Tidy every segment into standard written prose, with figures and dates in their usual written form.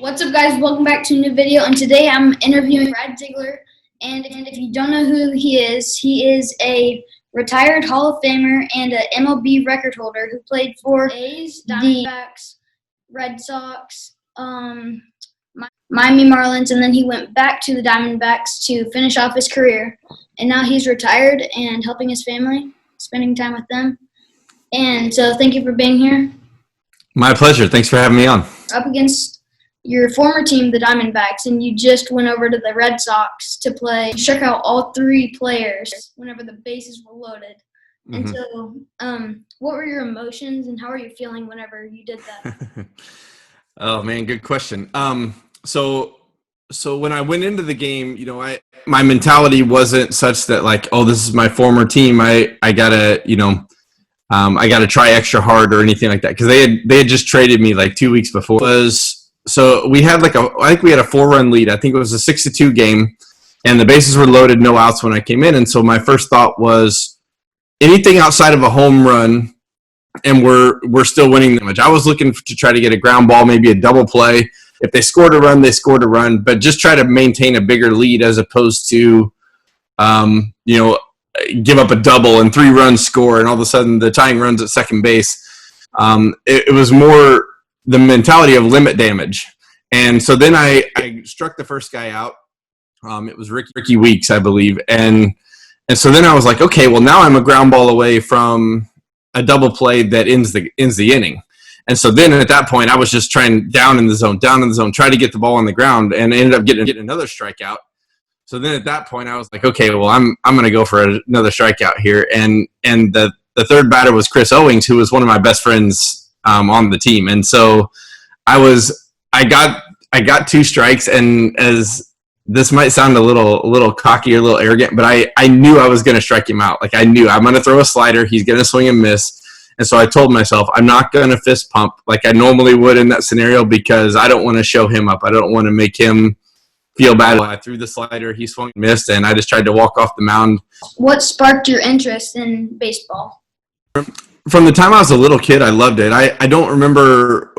What's up, guys? Welcome back to a new video, and today I'm interviewing Brad Ziegler. And if you don't know who he is a retired Hall of Famer and an MLB record holder who played for A's, Diamondbacks, Red Sox, Miami Marlins, and then he went back to the Diamondbacks to finish off his career. And now he's retired and helping his family, spending time with them. And so thank you for being here. My pleasure. Thanks for having me on. Up against your former team, the Diamondbacks, and you just went over to the Red Sox to play. You struck out all three players whenever the bases were loaded. And so what were your emotions and how are you feeling whenever you did that? Oh, man, good question. So when I went into the game, my mentality wasn't such that like, oh, this is my former team. I gotta, I gotta try extra hard or anything like that. Because they had just traded me like 2 weeks before. So we had I think we had a 4-run lead. I think it was a 6-2 game, and the bases were loaded, no outs when I came in. And so my first thought was anything outside of a home run, and we're still winning the match. I was looking to try to get a ground ball, maybe a double play. If they scored a run, they scored a run, but just try to maintain a bigger lead as opposed to, give up a double and 3 runs score, and all of a sudden the tying runs at second base. It was more the mentality of limit damage. And so then I struck the first guy out. It was Ricky Weeks, I believe. And so then I was like, okay, well now I'm a ground ball away from a double play that ends the inning. And so then at that point I was just trying down in the zone, try to get the ball on the ground, and I ended up getting another strikeout. So then at that point I was like, okay, well I'm going to go for another strikeout here. And the third batter was Chris Owings, who was one of my best friends on the team. And so I got 2 strikes, and as this might sound a little cocky or a little arrogant, but I knew I was going to strike him out. Like I knew I'm going to throw a slider, he's going to swing and miss. And so I told myself I'm not going to fist pump like I normally would in that scenario, because I don't want to show him up. I don't want to make him feel bad. I threw the slider, he swung and missed, and I just tried to walk off the mound. What sparked your interest in baseball? From the time I was a little kid, I loved it. I don't remember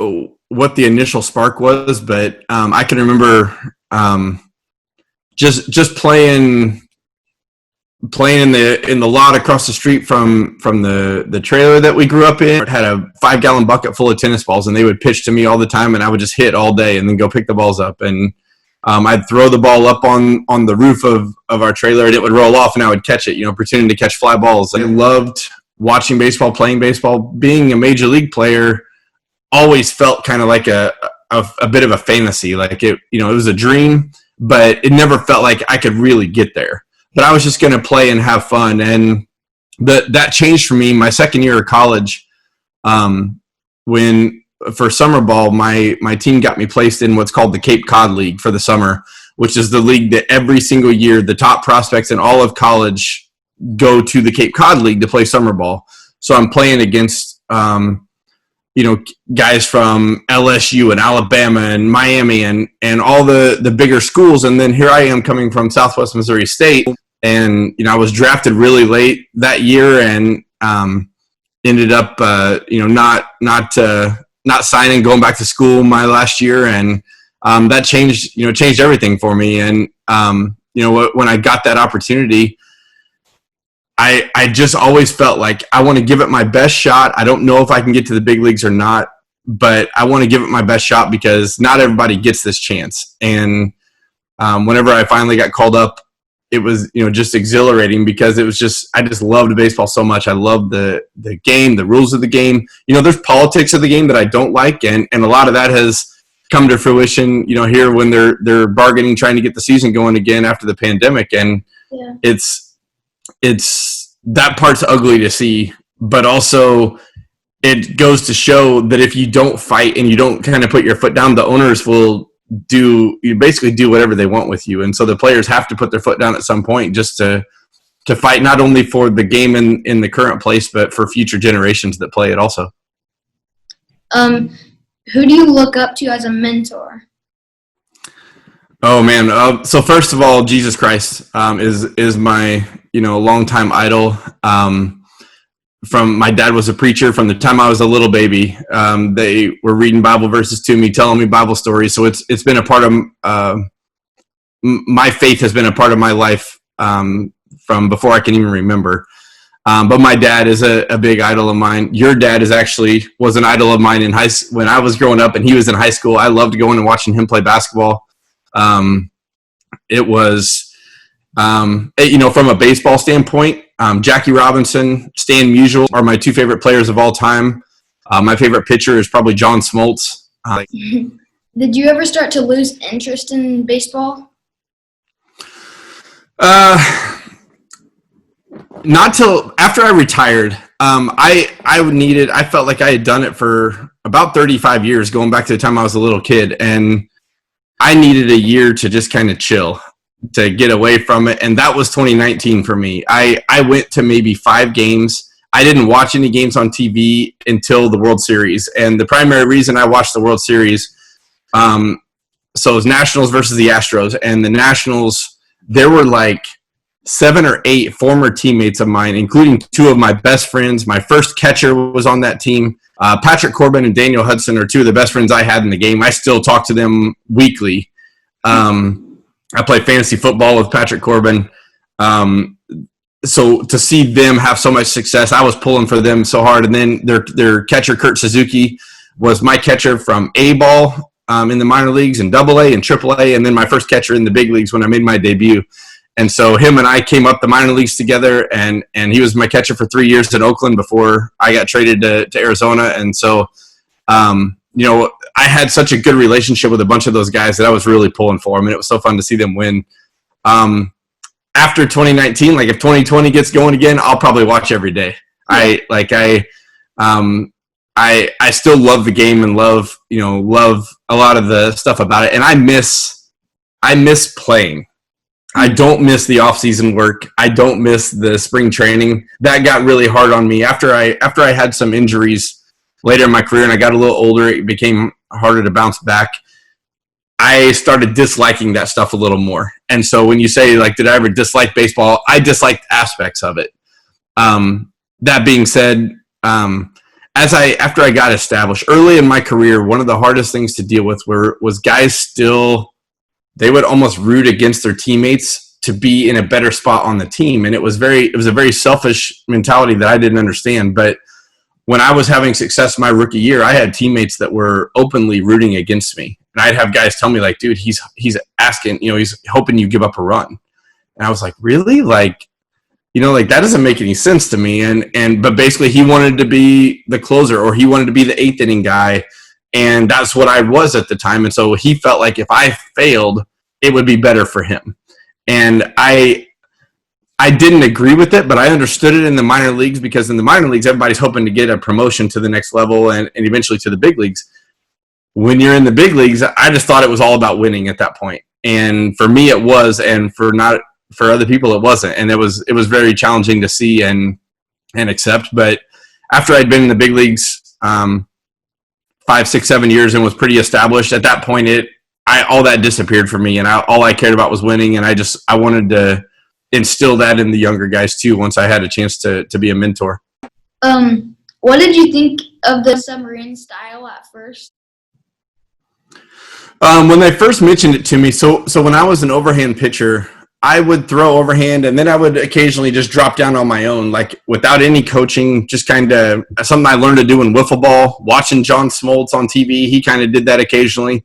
what the initial spark was, but I can remember just playing in the lot across the street from the trailer that we grew up in. It had a 5-gallon bucket full of tennis balls, and they would pitch to me all the time, and I would just hit all day and then go pick the balls up. And I'd throw the ball up on the roof of our trailer, and it would roll off, and I would catch it, pretending to catch fly balls. I loved watching baseball, playing baseball. Being a major league player always felt kind of like a bit of a fantasy. Like it was a dream, but it never felt like I could really get there. But I was just going to play and have fun. And that changed for me my second year of college. When for summer ball, my team got me placed in what's called the Cape Cod League for the summer, which is the league that every single year the top prospects in all of college go to the Cape Cod League to play summer ball. So I'm playing against, guys from LSU and Alabama and Miami and all the bigger schools. And then here I am coming from Southwest Missouri State. And, I was drafted really late that year and ended up, not signing, going back to school my last year. And that changed everything for me. And, when I got that opportunity, I just always felt like I want to give it my best shot. I don't know if I can get to the big leagues or not, but I want to give it my best shot because not everybody gets this chance. And whenever I finally got called up, it was, just exhilarating because it was I just loved baseball so much. I loved the game, the rules of the game. There's politics of the game that I don't like, and a lot of that has come to fruition, here when they're bargaining, trying to get the season going again after the pandemic. And it's that part's ugly to see, but also it goes to show that if you don't fight and you don't kind of put your foot down, the owners will basically do whatever they want with you. And so the players have to put their foot down at some point just to fight not only for the game in the current place, but for future generations that play it also. Who do you look up to as a mentor? Oh man. So first of all, Jesus Christ is my longtime idol. my dad was a preacher from the time I was a little baby. They were reading Bible verses to me, telling me Bible stories. So it's been a part of my faith has been a part of my life from before I can even remember. But my dad is a big idol of mine. Your dad was an idol of mine when I was growing up and he was in high school. I loved going and watching him play basketball. It was, from a baseball standpoint, Jackie Robinson, Stan Musial are my two favorite players of all time. My favorite pitcher is probably John Smoltz. Did you ever start to lose interest in baseball? Not till after I retired. I felt like I had done it for about 35 years, going back to the time I was a little kid, and I needed a year to just kind of chill, to get away from it, and that was 2019 for me. I went to maybe 5 games. I didn't watch any games on TV until the World Series, and the primary reason I watched the World Series, so it was Nationals versus the Astros, and the Nationals, there were like 7 or 8 former teammates of mine, including 2 of my best friends. My first catcher was on that team. Patrick Corbin and Daniel Hudson are 2 of the best friends I had in the game. I still talk to them weekly. I play fantasy football with Patrick Corbin. So to see them have so much success, I was pulling for them so hard. And then their catcher, Kurt Suzuki, was my catcher from A-ball in the minor leagues and AA and AAA, and then my first catcher in the big leagues when I made my debut. And so him and I came up the minor leagues together, and he was my catcher for 3 years in Oakland before I got traded to Arizona. And so, I had such a good relationship with a bunch of those guys that I was really pulling for them, and it was so fun to see them win. After 2019, like if 2020 gets going again, I'll probably watch every day. I still love the game and love a lot of the stuff about it, and I miss playing. I don't miss the off-season work. I don't miss the spring training. That got really hard on me after I had some injuries later in my career, and I got a little older. It became harder to bounce back. I started disliking that stuff a little more. And so when you say, like, did I ever dislike baseball? I disliked aspects of it. That being said, after I got established early in my career, one of the hardest things to deal with was guys they would almost root against their teammates to be in a better spot on the team. And it was a very selfish mentality that I didn't understand. But when I was having success my rookie year, I had teammates that were openly rooting against me. And I'd have guys tell me, like, dude, he's asking, he's hoping you give up a run. And I was like, really? Like, that doesn't make any sense to me. But basically he wanted to be the closer, or he wanted to be the 8th inning guy. And that's what I was at the time. And so he felt like if I failed, it would be better for him. And I didn't agree with it, but I understood it in the minor leagues, because in the minor leagues, everybody's hoping to get a promotion to the next level and eventually to the big leagues. When you're in the big leagues, I just thought it was all about winning at that point. And for me, it was, and for other people, it wasn't. And it was very challenging to see and accept. But after I'd been in the big leagues, 5, 6, 7 years and was pretty established. At that point, all that disappeared for me, and all I cared about was winning. And I wanted to instill that in the younger guys too. Once I had a chance to be a mentor. What did you think of the submarine style at first? When they first mentioned it to me, so when I was an overhand pitcher, I would throw overhand, and then I would occasionally just drop down on my own, like without any coaching, just kind of something I learned to do in wiffle ball, watching John Smoltz on TV. He kind of did that occasionally.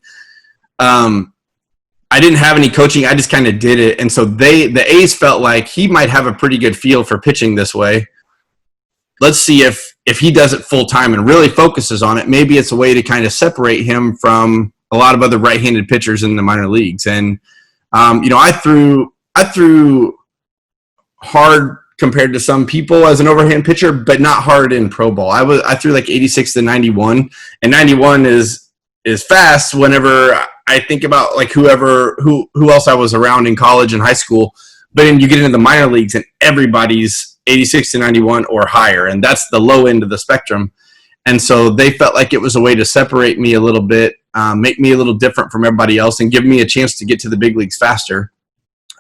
I didn't have any coaching. I just kind of did it. And so the A's felt like he might have a pretty good feel for pitching this way. Let's see if he does it full time and really focuses on it. Maybe it's a way to kind of separate him from a lot of other right-handed pitchers in the minor leagues. And, I threw hard compared to some people as an overhand pitcher, but not hard in pro ball. I threw like 86 to 91, and 91 is fast whenever I think about like who else I was around in college and high school. But then you get into the minor leagues and everybody's 86 to 91 or higher, and that's the low end of the spectrum. And so they felt like it was a way to separate me a little bit, make me a little different from everybody else, and give me a chance to get to the big leagues faster.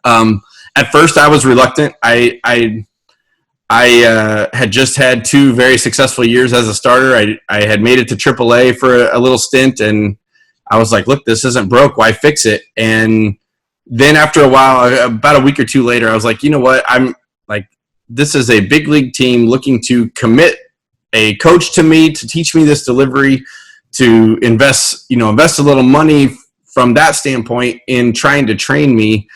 At first, I was reluctant. I I had just had 2 very successful years as a starter. I had made it to AAA for a little stint, and I was like, look, this isn't broke. Why fix it? And then after a while, about a week or 2 later, I was like, you know what? I'm like, this is a big league team looking to commit a coach to me to teach me this delivery, to invest a little money from that standpoint in trying to train me.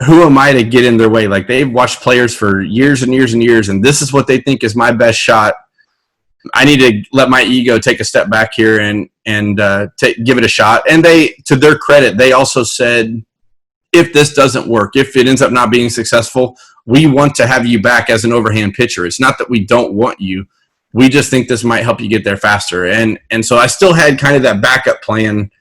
Who am I to get in their way? Like, they've watched players for years and years and years, and this is what they think is my best shot. I need to let my ego take a step back here and give it a shot. And they, to their credit, they also said, if this doesn't work, if it ends up not being successful, we want to have you back as an overhand pitcher. It's not that we don't want you. We just think this might help you get there faster. And so I still had kind of that backup plan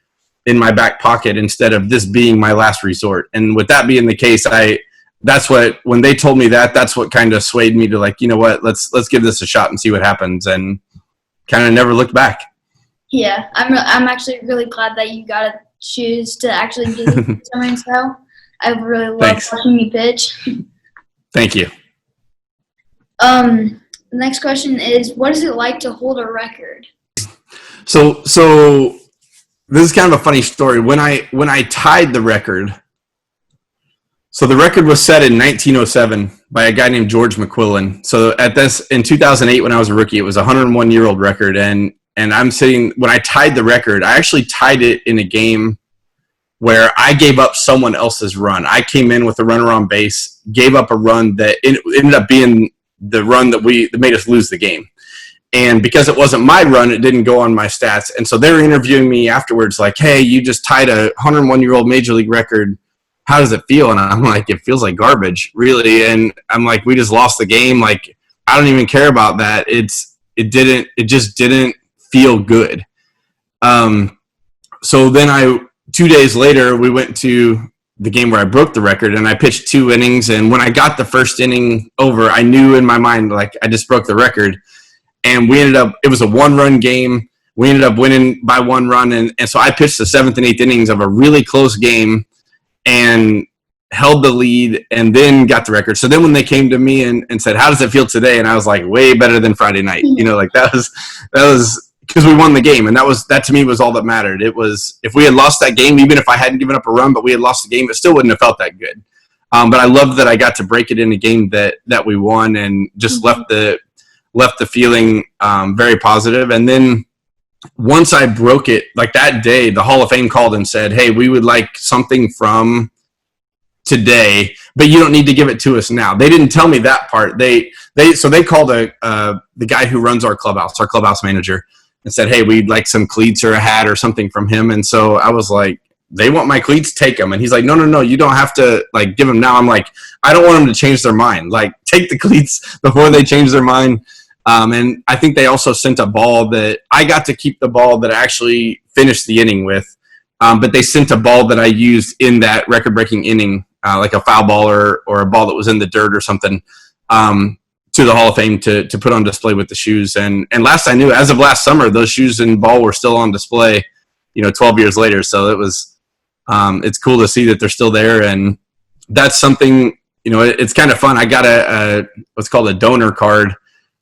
in my back pocket instead of this being my last resort. And with that being the case, when they told me that, that's what kind of swayed me to, like, you know what, let's give this a shot and see what happens, and kind of never looked back. Yeah, I'm actually really glad that you got to choose to actually get into summer style. I really love watching you pitch. Thank you. The next question is, what is it like to hold a record? So this is kind of a funny story. When I tied the record, so the record was set in 1907 by a guy named George McQuillan. So in 2008, when I was a rookie, it was a 101-year-old record. And I'm sitting, when I tied the record, I actually tied it in a game where I gave up someone else's run. I came in with a runner on base, gave up a run that ended up being the run that made us lose the game. And because it wasn't my run, it didn't go on my stats. And so they were interviewing me afterwards, like, hey, you just tied a 101-year-old major league record. How does it feel? And I'm like, it feels like garbage, really. And I'm like, we just lost the game. Like, I don't even care about that. It just didn't feel good. So then 2 days later, we went to the game where I broke the record, and I pitched 2 innings. And when I got the first inning over, I knew in my mind, like, I just broke the record. And it was a 1-run game. We ended up winning by 1 run. And so I pitched the 7th and 8th innings of a really close game and held the lead, and then got the record. So then when they came to me and said, how does it feel today? And I was like, way better than Friday night. Like that was because we won the game. And that to me was all that mattered. It was, if we had lost that game, even if I hadn't given up a run, but we had lost the game, it still wouldn't have felt that good. But I loved that I got to break it in a game that we won, and just left the feeling very positive. And then once I broke it, like that day, the Hall of Fame called and said, hey, we would like something from today, but you don't need to give it to us now. They didn't tell me that part. So they called the guy who runs our clubhouse manager, and said, hey, we'd like some cleats or a hat or something from him. And so I was like, they want my cleats, take them. And he's like, no, you don't have to, like, give them now. I'm like, I don't want them to change their mind. Like, take the cleats before they change their mind. And I think they also sent a ball that I got to keep, the ball that I actually finished the inning with. But they sent a ball that I used in that record-breaking inning, like a foul ball or a ball that was in the dirt or something, to the Hall of Fame to put on display with the shoes. And last I knew, as of last summer, those shoes and ball were still on display, 12 years later. So it was, it's cool to see that they're still there. And that's something, it's kind of fun. I got what's called a donor card.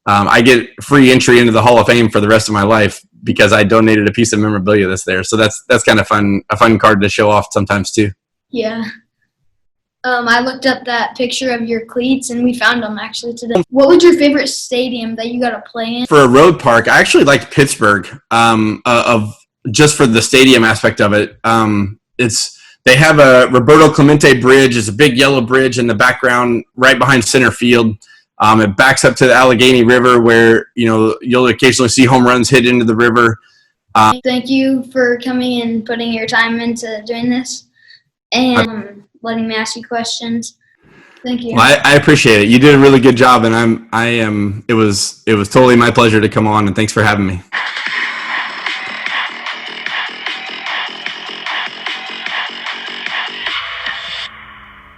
I get free entry into the Hall of Fame for the rest of my life because I donated a piece of memorabilia that's there. So that's kind of fun, a fun card to show off sometimes too. Yeah. I looked up that picture of your cleats, and we found them actually today. What was your favorite stadium that you got to play in? For a road park, I actually liked Pittsburgh, just for the stadium aspect of it. They have a Roberto Clemente bridge. It's a big yellow bridge in the background right behind center field. It backs up to the Allegheny River, where you'll occasionally see home runs hit into the river. Thank you for coming and putting your time into doing this and letting me ask you questions. Thank you. Well, I appreciate it. You did a really good job, and it was totally my pleasure to come on, and thanks for having me.